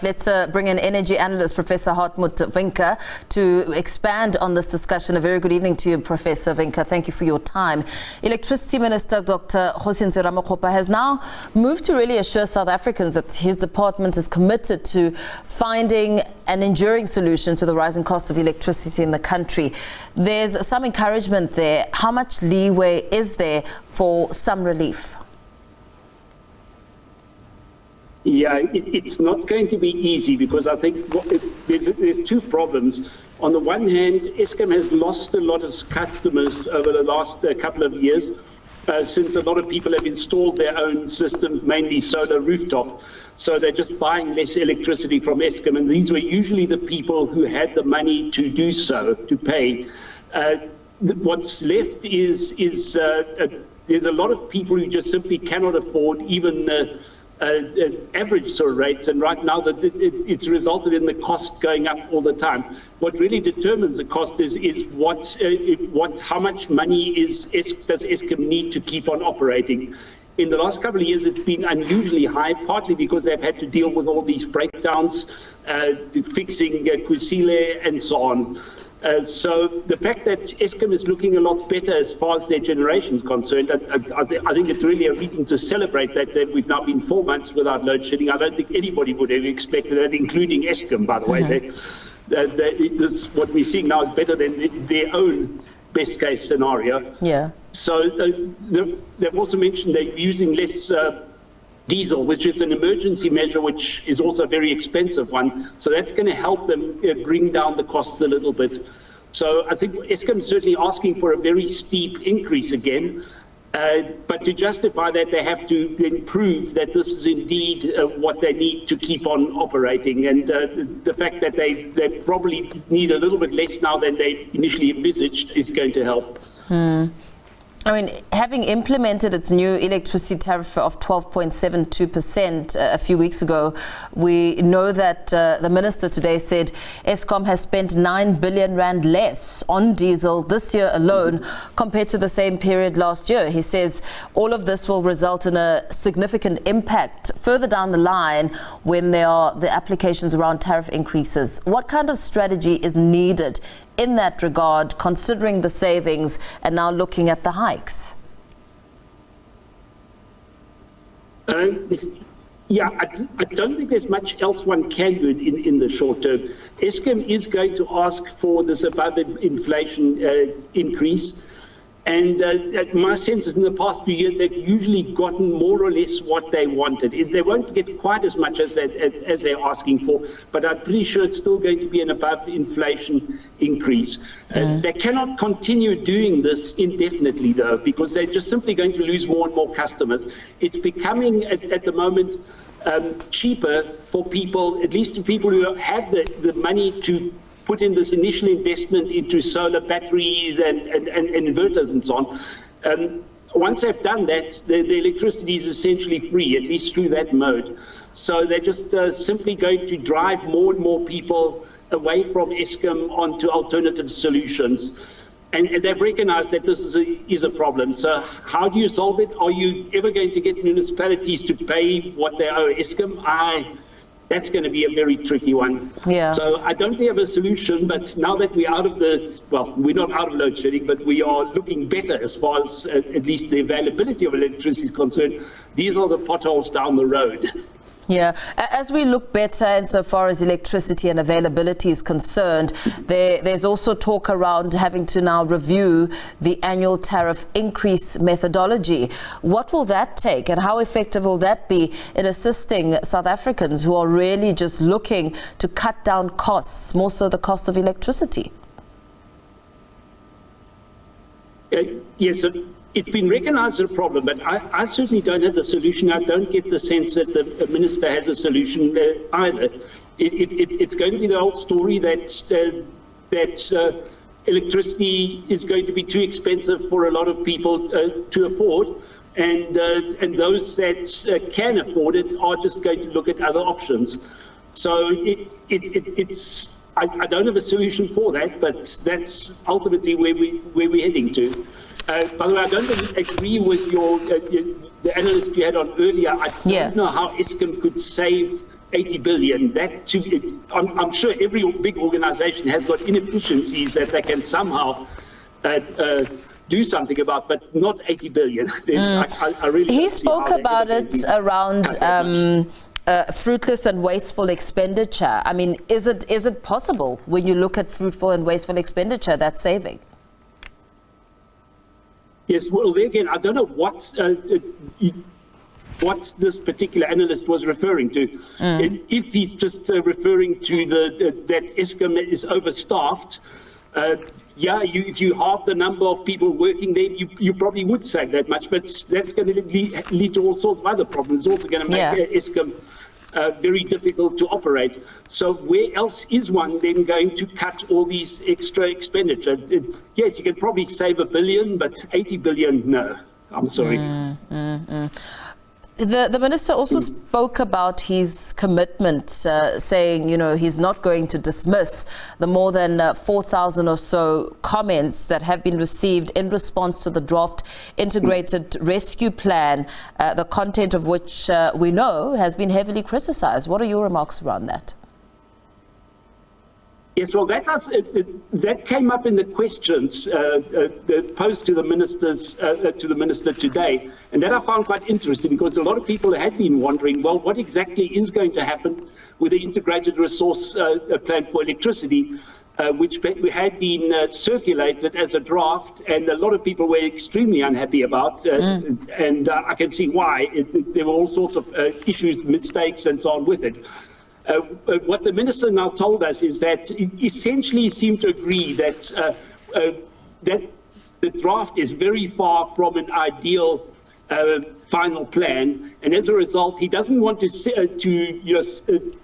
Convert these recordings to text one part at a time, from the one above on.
Let's bring in energy analyst Professor Hartmut Winkler to expand on this discussion. A very good evening to you, Professor Winkler. Thank you for your time. Electricity Minister Dr. Kgosientsho Ramokgopa has now moved to really assure South Africans that his department is committed to finding an enduring solution to the rising cost of electricity in the country. There's some encouragement there. How much leeway is there for some relief? Yeah, it's not going to be easy because I think there's two problems. On the one hand, Eskom has lost a lot of customers over the last couple of years since a lot of people have installed their own systems, mainly solar rooftop. So they're just buying less electricity from Eskom, and these were usually the people who had the money to do so, to pay. What's left is there's a lot of people who just simply cannot afford even average sort of rates, and right now that it's resulted in the cost going up all the time. What really determines the cost is how much money does Eskom need to keep on operating. In the last couple of years, it's been unusually high, partly because they've had to deal with all these breakdowns, fixing Kgosientsho and so on. So the fact that Eskom is looking a lot better as far as their generation is concerned, I think it's really a reason to celebrate that we've now been 4 months without load shedding. I don't think anybody would have expected that, including Eskom, by the way. What we're seeing now is better than their own best case scenario. Yeah. So they've also mentioned they're using less diesel, which is an emergency measure, which is also a very expensive one. So that's going to help them bring down the costs a little bit. So I think Eskom is certainly asking for a very steep increase again. But to justify that, they have to then prove that this is indeed what they need to keep on operating. And the fact that they probably need a little bit less now than they initially envisaged is going to help. I mean, having implemented its new electricity tariff of 12.72% a few weeks ago, we know that the minister today said Eskom has spent 9 billion rand less on diesel this year alone compared to the same period last year. He says all of this will result in a significant impact further down the line when there are the applications around tariff increases. What kind of strategy is needed in that regard, considering the savings and now looking at the hikes? Yeah, I don't think there's much else one can do in the short term. Eskom is going to ask for this above inflation increase. And my sense is in the past few years, they've usually gotten more or less what they wanted. They won't get quite as much as they're asking for, but I'm pretty sure it's still going to be an above inflation increase. They cannot continue doing this indefinitely, though, because they're just simply going to lose more and more customers. It's becoming, at the moment, cheaper for people, at least to people who have the money to put in this initial investment into solar batteries and inverters and so on. Once they've done that, the electricity is essentially free, at least through that mode. So they're just simply going to drive more and more people away from Eskom onto alternative solutions. And they've recognized that this is a problem. So how do you solve it? Are you ever going to get municipalities to pay what they owe Eskom? That's going to be a very tricky one. Yeah. So I don't have a solution, but now that we're out of we're not out of load shedding, but we are looking better as far as at least the availability of electricity is concerned. These are the potholes down the road. Yeah, as we look better insofar as electricity and availability is concerned, there's also talk around having to now review the annual tariff increase methodology. What will that take, and how effective will that be in assisting South Africans who are really just looking to cut down costs, more so the cost of electricity? Yes. It's been recognized as a problem, but I certainly don't have the solution. I don't get the sense that the minister has a solution either. It's going to be the old story that electricity is going to be too expensive for a lot of people to afford, and those that can afford it are just going to look at other options. So I don't have a solution for that, but that's ultimately where we're heading to. By the way, I don't agree with the analyst you had on earlier. I don't know how Eskom could save 80 billion. I'm sure every big organization has got inefficiencies that they can somehow do something about, but not 80 billion. I really he spoke about it around fruitless and wasteful expenditure. I mean, is it possible when you look at fruitful and wasteful expenditure, that saving? Yes, well, again, I don't know what this particular analyst was referring to. If he's just referring to that Eskom is overstaffed, if you halve the number of people working there, you probably would save that much, but that's going to lead to all sorts of other problems. It's also going to make Eskom very difficult to operate. So where else is one then going to cut all these extra expenditure? Yes, you can probably save $1 billion, but 80 billion, no. I'm sorry. The minister also spoke about his commitment, saying, he's not going to dismiss the more than 4,000 or so comments that have been received in response to the draft integrated rescue plan, the content of which we know has been heavily criticized. What are your remarks around that? Yes, well, that came up in the questions posed to the minister today, and that I found quite interesting because a lot of people had been wondering, well, what exactly is going to happen with the integrated resource plan for electricity, which had been circulated as a draft, and a lot of people were extremely unhappy about, and I can see why. There were all sorts of issues, mistakes, and so on with it. What the minister now told us is that essentially he seemed to agree that that the draft is very far from an ideal final plan, and as a result, he doesn't want to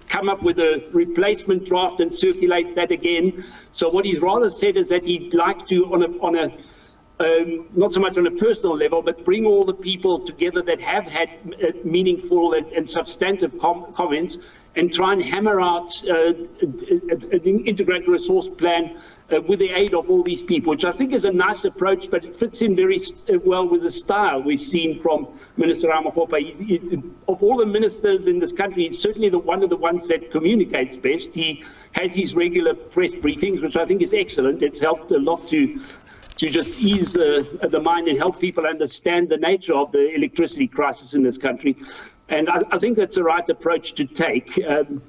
come up with a replacement draft and circulate that again. So what he's rather said is that he'd like to, on a not so much on a personal level, but bring all the people together that have had meaningful and substantive comments, and try and hammer out an integrated resource plan with the aid of all these people, which I think is a nice approach, but it fits in very well with the style we've seen from Minister Ramokgopa. Of all the ministers in this country, he's certainly one of the ones that communicates best. He has his regular press briefings, which I think is excellent. It's helped a lot to just ease the mind and help people understand the nature of the electricity crisis in this country. And I think that's the right approach to take. And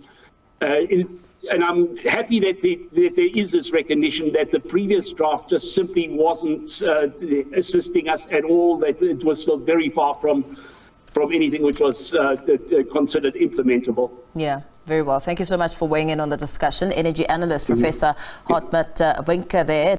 I'm happy that there is this recognition that the previous draft just simply wasn't assisting us at all, that it was still very far from anything which was considered implementable. Yeah, very well. Thank you so much for weighing in on the discussion. Energy analyst, Professor Hartmut Winkler there.